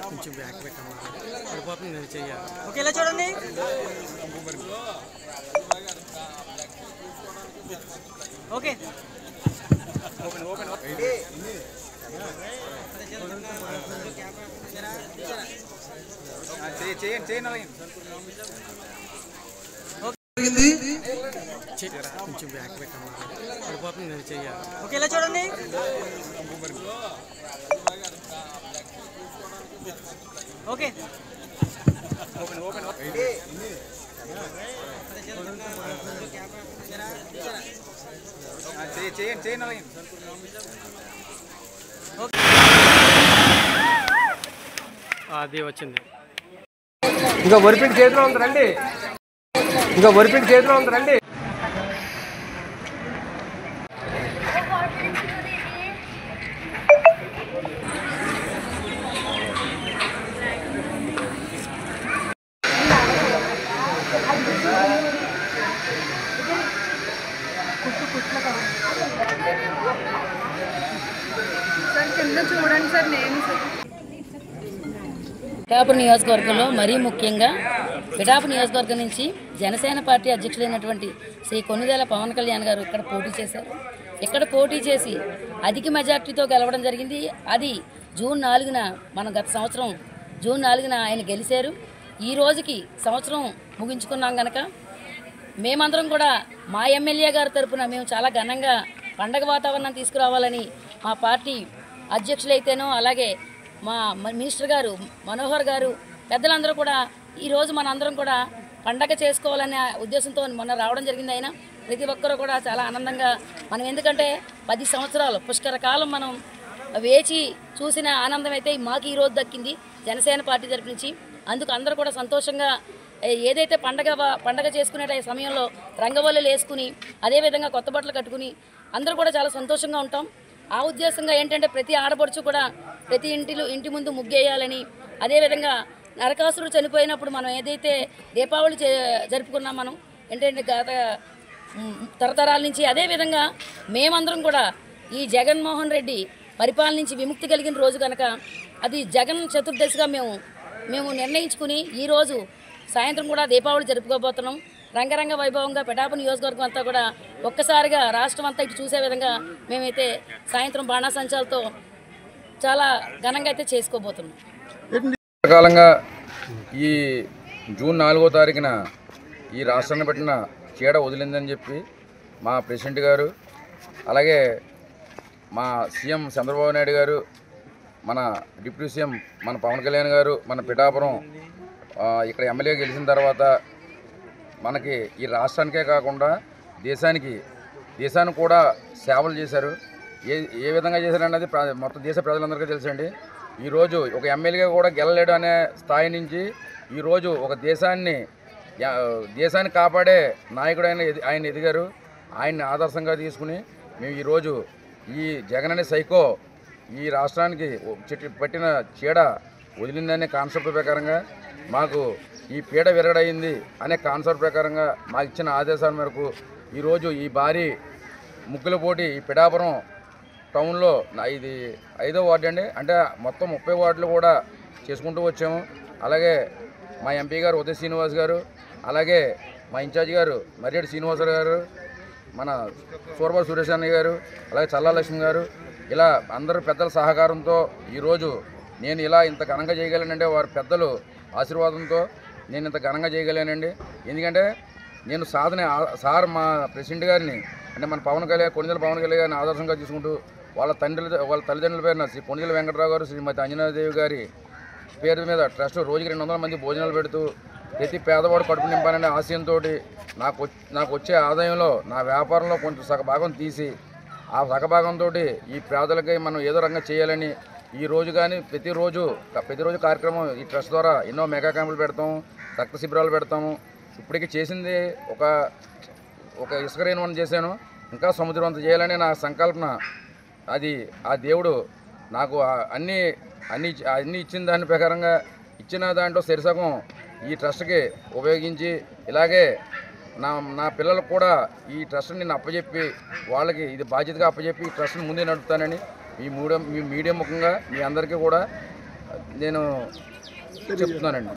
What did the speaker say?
కొంచెం బ్యాక్ పెట్టమ్మా పడిపోతుంది చెయ్యాలి. ఓకే ఇలా చూడండి. ఓకే ఓపెన్ ఓపెన్ కొంచెం బ్యాక్ పెట్టమ్మా పడిపోతుంది చెయ్యాలి. ఓకే ఇలా చూడండి. ఓకే ఓపెన్ ఓపెన్ అది వచ్చింది. ఇంకా వరిపిండి చేతిలో ఉంది రండి. ఇంకా వరిపిండి చేతిలో ఉంది రండి. చూడండి సార్, నేను పిఠాపురం నియోజకవర్గంలో మరీ ముఖ్యంగా పిఠాపురం నియోజకవర్గం నుంచి జనసేన పార్టీ అధ్యక్షులైనటువంటి శ్రీ కొన్నిదేల పవన్ కళ్యాణ్ గారు ఇక్కడ పోటీ చేశారు. ఇక్కడ పోటీ చేసి అధిక మెజార్టీతో గెలవడం జరిగింది. అది జూన్ 4న మన గత సంవత్సరం జూన్ 4న ఆయన గెలిచారు. ఈ రోజుకి సంవత్సరం ముగించుకున్నాం కనుక మేమందరం కూడా మా ఎమ్మెల్యే గారి తరఫున మేము చాలా ఘనంగా పండగ వాతావరణం తీసుకురావాలని మా పార్టీ అధ్యక్షులైతేనో అలాగే మా మినిస్టర్ గారు మనోహర్ గారు పెద్దలందరూ కూడా ఈరోజు మనందరం కూడా పండగ చేసుకోవాలనే ఉద్దేశంతో మొన్న రావడం జరిగింది. అయినా ప్రతి ఒక్కరూ కూడా చాలా ఆనందంగా మనం ఎందుకంటే 10 సంవత్సరాలు పుష్కర కాలం మనం వేచి చూసిన ఆనందం అయితే మాకు ఈరోజు దక్కింది జనసేన పార్టీ తరఫు నుంచి. అందుకు అందరూ కూడా సంతోషంగా ఏదైతే పండగ చేసుకునే సమయంలో రంగవల్లులు వేసుకుని అదేవిధంగా కొత్త బట్టలు కట్టుకుని అందరూ కూడా చాలా సంతోషంగా ఉంటాం. ఆ ఉద్దేశంగా ఏంటంటే ప్రతి ఆడపడుచు కూడా ప్రతి ఇంటి ముందు ముగ్గేయాలని, అదేవిధంగా నరకాసురుడు చనిపోయినప్పుడు మనం ఏదైతే దీపావళి జరుపుకున్నాం మనం ఏంటంటే గత తరతరాల నుంచి, అదేవిధంగా మేమందరం కూడా ఈ జగన్మోహన్ రెడ్డి పరిపాలన నుంచి విముక్తి కలిగిన రోజు కనుక అది జగన్ చతుర్దశిగా మేము నిర్ణయించుకుని ఈరోజు సాయంత్రం కూడా దీపావళి జరుపుకోబోతున్నాం. రంగరంగ వైభవంగా పిఠాపురం నియోజకవర్గం అంతా కూడా ఒక్కసారిగా రాష్ట్రం అంతా ఇటు చూసే విధంగా మేమైతే సాయంత్రం బాణాసంచాలతో చాలా ఘనంగా అయితే చేసుకోబోతున్నాం. కాలంగా ఈ జూన్ 4వ తారీఖున ఈ రాష్ట్రాన్ని పట్టిన చీడ వదిలిందని చెప్పి మా ప్రెసిడెంట్ గారు, అలాగే మా సీఎం చంద్రబాబు నాయుడు గారు, మన డిప్యూటీ సీఎం మన పవన్ కళ్యాణ్ గారు, మన పిఠాపురం ఇక్కడ ఎమ్మెల్యే గెలిచిన తర్వాత మనకి ఈ రాష్ట్రానికే కాకుండా దేశానికి కూడా సేవలు చేశారు. ఏ విధంగా చేశారన్నది మొత్తం దేశ ప్రజలందరికీ తెలుసండి. ఈరోజు ఒక ఎమ్మెల్యేగా కూడా గెలలేడు అనే స్థాయి నుంచి ఈరోజు ఒక దేశాన్ని కాపాడే నాయకుడు ఆయన ఎదిగారు. ఆయన్ని ఆదర్శంగా తీసుకుని మేము ఈరోజు ఈ జగన్ అనే సైకో ఈ రాష్ట్రానికి పట్టిన చీడ వదిలిందనే కాన్సెప్ట్ ప్రకారంగా మాకు ఈ పీడ విరగడయింది అనే కాన్సెప్ట్ ప్రకారంగా మాకు ఇచ్చిన ఆదేశాల మేరకు ఈరోజు ఈ భారీ ముగ్గుల పోటీ ఈ పిఠాపురం టౌన్లో ఇది 5వ వార్డు అండి. అంటే మొత్తం 30 వార్డులు కూడా చేసుకుంటూ వచ్చాము. అలాగే మా ఎంపీ గారు ఉదయ్ శ్రీనివాస్ గారు, అలాగే మా ఇన్ఛార్జ్ గారు మర్యాడి శ్రీనివాసరావు గారు, మన సూరబా సురేష్ అన్నయ్య గారు, అలాగే చల్లా లక్ష్మి గారు, ఇలా అందరు పెద్దల సహకారంతో ఈరోజు నేను ఇలా ఇంత ఘనంగా చేయగలనంటే వారి పెద్దలు ఆశీర్వాదంతో నేను ఇంత ఘనంగా చేయగలిగానండి. ఎందుకంటే నేను సార్ మా ప్రెసిడెంట్ గారిని అంటే మన కొన్నిదేల పవన్ కళ్యాణ్ గారిని ఆదర్శంగా తీసుకుంటూ వాళ్ళ తల్లిదండ్రుల పేరున శ్రీ కొన్నిదేల వెంకటరావు గారు, శ్రీమతి అంజనాదేవి గారి పేరు మీద ట్రస్ట్ రోజుకి 200 మంది భోజనాలు పెడుతూ ప్రతి పేదవాడు కడుపు నింపాలనే ఆశయంతో నాకు వచ్చే ఆదాయంలో నా వ్యాపారంలో కొంచెం సగభాగం తీసి ఆ సగభాగంతో ఈ పేదలకి మనం ఏదో రకంగా చేయాలని ఈరోజు కానీ ప్రతిరోజు కార్యక్రమం ఈ ట్రస్ట్ ద్వారా ఎన్నో మెగా క్యాంపులు పెడతాము, రక్త శిబిరాలు పెడతాము. ఇప్పటికీ చేసింది ఒక ఇసుక రేణువని చేశాను, ఇంకా సముద్రవంతం చేయాలని నా సంకల్పన. అది ఆ దేవుడు నాకు అన్నీ ఇచ్చిన దాని ప్రకారంగా ఇచ్చిన దాంట్లో సరిసగం ఈ ట్రస్ట్కి ఉపయోగించి ఇలాగే నా పిల్లలకు కూడా ఈ ట్రస్ట్ని నేను అప్పచెప్పి వాళ్ళకి ఇది బాధ్యతగా అప్పచెప్పి ఈ ట్రస్ట్ని ముందే నడుపుతానని మీ మీడియా ముఖంగా మీ అందరికీ కూడా నేను చెప్తున్నానండి.